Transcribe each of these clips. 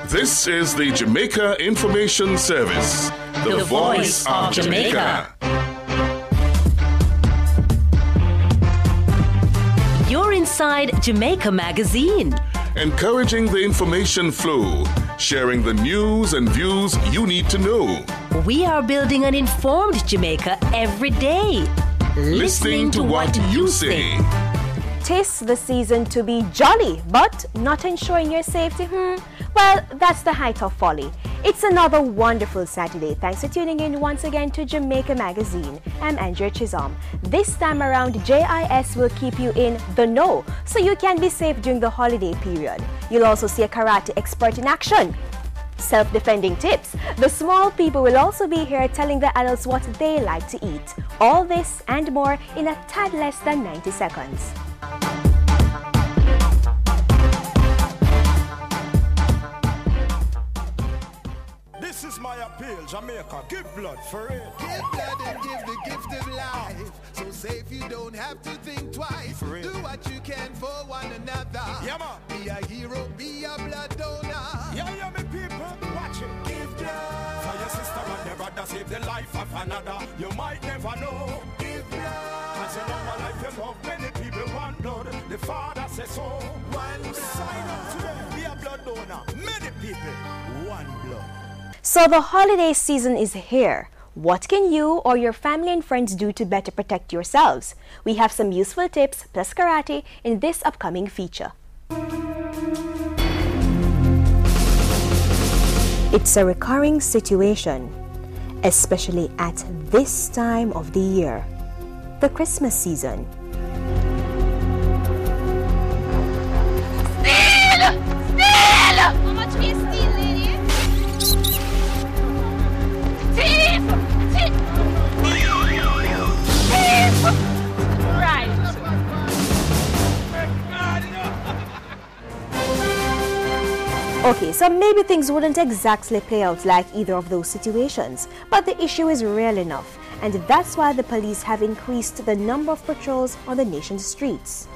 This is the Jamaica Information Service, the voice of Jamaica. You're inside Jamaica Magazine. Encouraging the information flow, sharing the news and views you need to know. We are building an informed Jamaica every day. Listening to what you say. 'Tis the season to be jolly, but not ensuring your safety, well, that's the height of folly. It's another wonderful Saturday. Thanks for tuning in once again to Jamaica Magazine. I'm Andrea Chisholm. This time around, JIS will keep you in the know so you can be safe during the holiday period. You'll also see a karate expert in action. Self-defending tips. The small people will also be here telling the adults what they like to eat. All this and more in a tad less than 90 seconds. This is my appeal, Jamaica. Give blood for real. Give blood and give the gift of life. So safe you don't have to think twice. Do what you can for one another. Yeah, man. Be a hero, be a blood donor. Yeah, me people, watch it. Give blood for your sister and your brother. Save the life of another. You might never know. Give blood. As you love a life, you love many people want blood. The Father says so. One blood. Sign up today. Be a blood donor. Many people, one blood. So the holiday season is here. What can you or your family and friends do to better protect yourselves? We have some useful tips plus karate in this upcoming feature. It's a recurring situation, especially at this time of the year, the Christmas season. Steal! Steal! How much do you steal, lady? Thief! Thief! Thief! Right. Okay, so maybe things wouldn't exactly play out like either of those situations, but the issue is real enough, and that's why the police have increased the number of patrols on the nation's streets.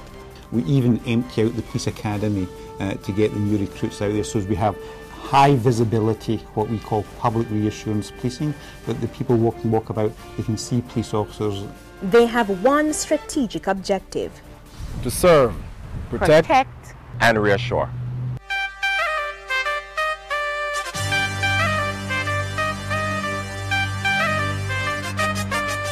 We even empty out the police academy to get the new recruits out there, so we have high visibility, what we call public reassurance policing, that the people walk about, they can see police officers. They have one strategic objective: to serve, protect, and reassure.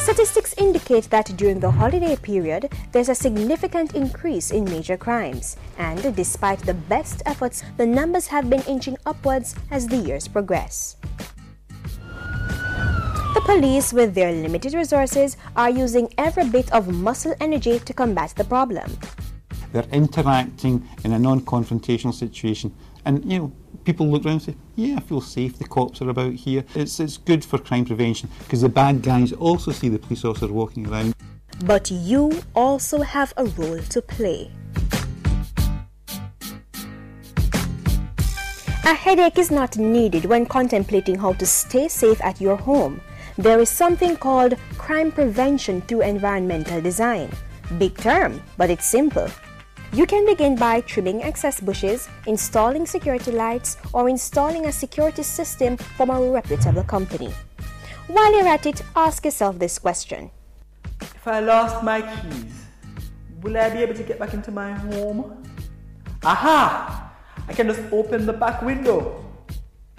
Statistics indicate that during the holiday period, there's a significant increase in major crimes. And despite the best efforts, the numbers have been inching upwards as the years progress. The police, with their limited resources, are using every bit of muscle energy to combat the problem. They're interacting in a non-confrontational situation, and people look around and say, yeah, I feel safe, the cops are about here. It's good for crime prevention because the bad guys also see the police officer walking around. But you also have a role to play. A headache is not needed when contemplating how to stay safe at your home. There is something called crime prevention through environmental design. Big term, but it's simple. You can begin by trimming excess bushes, installing security lights, or installing a security system from a reputable company. While you're at it, ask yourself this question. If I lost my keys, will I be able to get back into my home? Aha! I can just open the back window.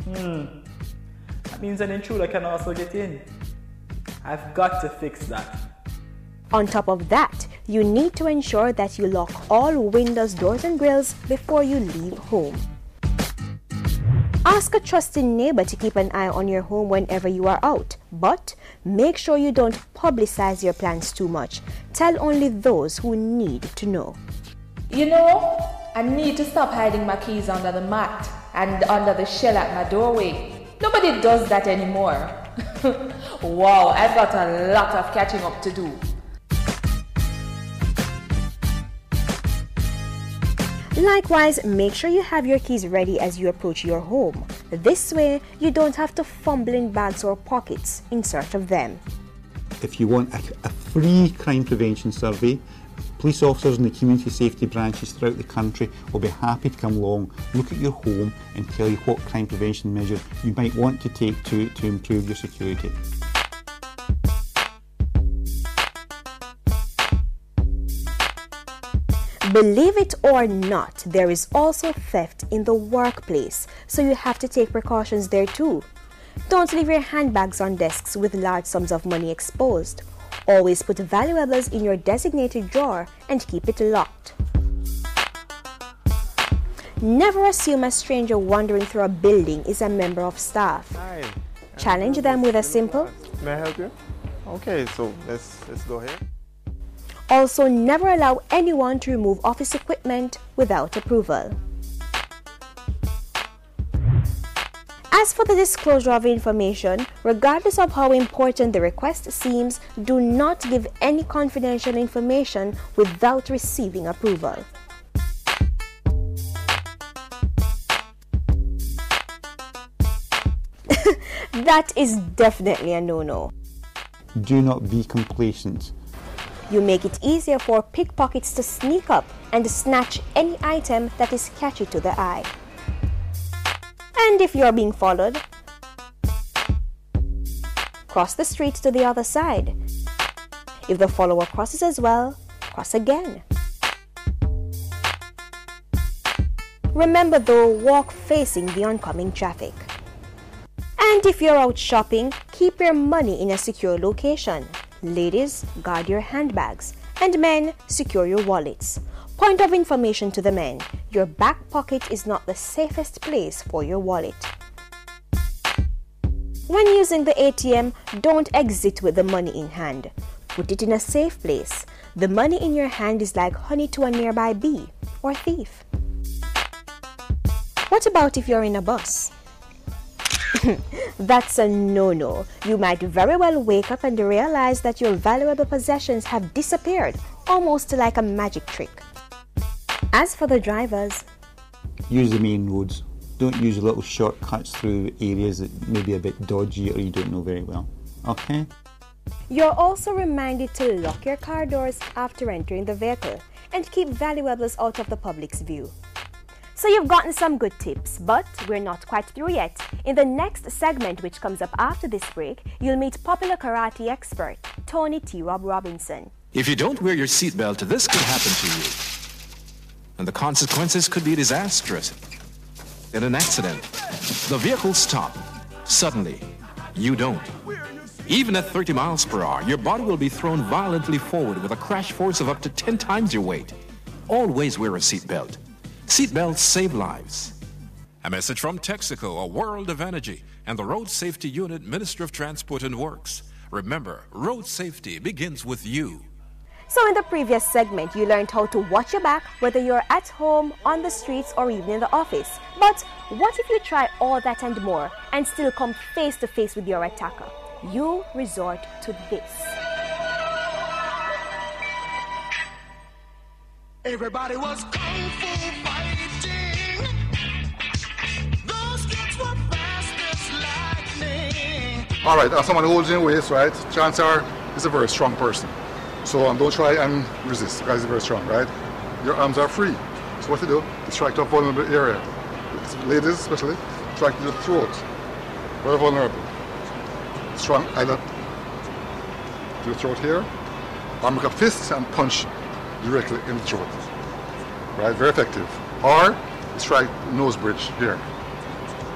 That means an intruder can also get in. I've got to fix that. On top of that, you need to ensure that you lock all windows, doors, and grills before you leave home. Ask a trusted neighbor to keep an eye on your home whenever you are out, but make sure you don't publicize your plans too much. Tell only those who need to know. I need to stop hiding my keys under the mat and under the shell at my doorway. Nobody does that anymore. Wow, I've got a lot of catching up to do. Likewise, make sure you have your keys ready as you approach your home. This way, you don't have to fumble in bags or pockets in search of them. If you want a free crime prevention survey, Police officers in the community safety branches throughout the country will be happy to come along, look at your home and tell you what crime prevention measures you might want to take to improve your security. Believe it or not, there is also theft in the workplace, so you have to take precautions there too. Don't leave your handbags on desks with large sums of money exposed. Always put valuables in your designated drawer and keep it locked. Never assume a stranger wandering through a building is a member of staff. Hi. Challenge them with a simple, "May I help you?" Okay, so let's go ahead. Also, never allow anyone to remove office equipment without approval. As for the disclosure of information, regardless of how important the request seems, do not give any confidential information without receiving approval. That is definitely a no-no. Do not be complacent. You make it easier for pickpockets to sneak up and snatch any item that is catchy to the eye. And if you are being followed, cross the street to the other side. If the follower crosses as well, cross again. Remember though, walk facing the oncoming traffic. And if you're out shopping, keep your money in a secure location. Ladies, guard your handbags, and men, secure your wallets. Point of information to the men: your back pocket is not the safest place for your wallet. When using the ATM, don't exit with the money in hand. Put it in a safe place. The money in your hand is like honey to a nearby bee or thief. What about if you're in a bus? That's a no-no. You might very well wake up and realize that your valuable possessions have disappeared, almost like a magic trick. As for the drivers, use the main roads. Don't use little shortcuts through areas that may be a bit dodgy or you don't know very well. Okay? You're also reminded to lock your car doors after entering the vehicle and keep valuables out of the public's view. So you've gotten some good tips, but we're not quite through yet. In the next segment, which comes up after this break, you'll meet popular karate expert Tony T. Rob Robinson. If you don't wear your seatbelt, this could happen to you. And the consequences could be disastrous. In an accident, the vehicle stops. Suddenly, you don't. Even at 30 miles per hour, your body will be thrown violently forward with a crash force of up to 10 times your weight. Always wear a seatbelt. Seatbelts save lives. A message from Texaco, a world of energy, and the Road Safety Unit, Minister of Transport and Works. Remember, road safety begins with you. So in the previous segment, you learned how to watch your back, whether you're at home, on the streets, or even in the office. But what if you try all that and more and still come face to face with your attacker? You resort to this. Everybody was kung fu fighting. Those kids were fast as lightning. All right, as someone who holds in waist, right? Chances are he's a very strong person. So don't try and resist because he's very strong, right? Your arms are free. So what to do? To strike to a vulnerable area. Ladies especially, strike to the throat. Very vulnerable. Strong either to the throat here, or make a fist and punch directly in the throat. Right? Very effective. Or strike nose bridge here.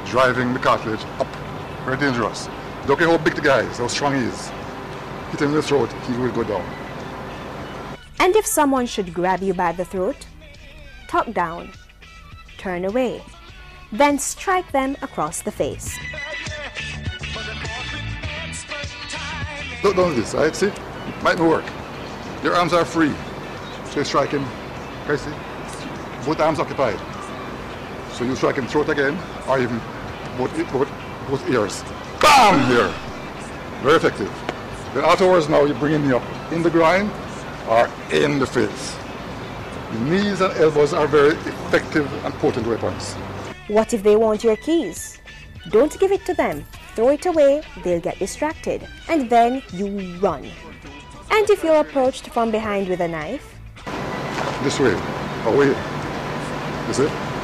Driving the cartilage up. Very dangerous. Don't care how big the guy is, how strong he is. Hit him in the throat, he will go down. And if someone should grab you by the throat, tuck down, turn away, then strike them across the face. Don't do this, right? See? Might not work. Your arms are free. So you strike him, okay, see? Both arms occupied. So you strike him throat again, or even both ears. BAM! Here. Very effective. Then afterwards now you bring him up in the groin or in the face. The knees and elbows are very effective and potent weapons. What if they want your keys? Don't give it to them. Throw it away, they'll get distracted, and then you run. And if you're approached from behind with a knife, this way, away. You see?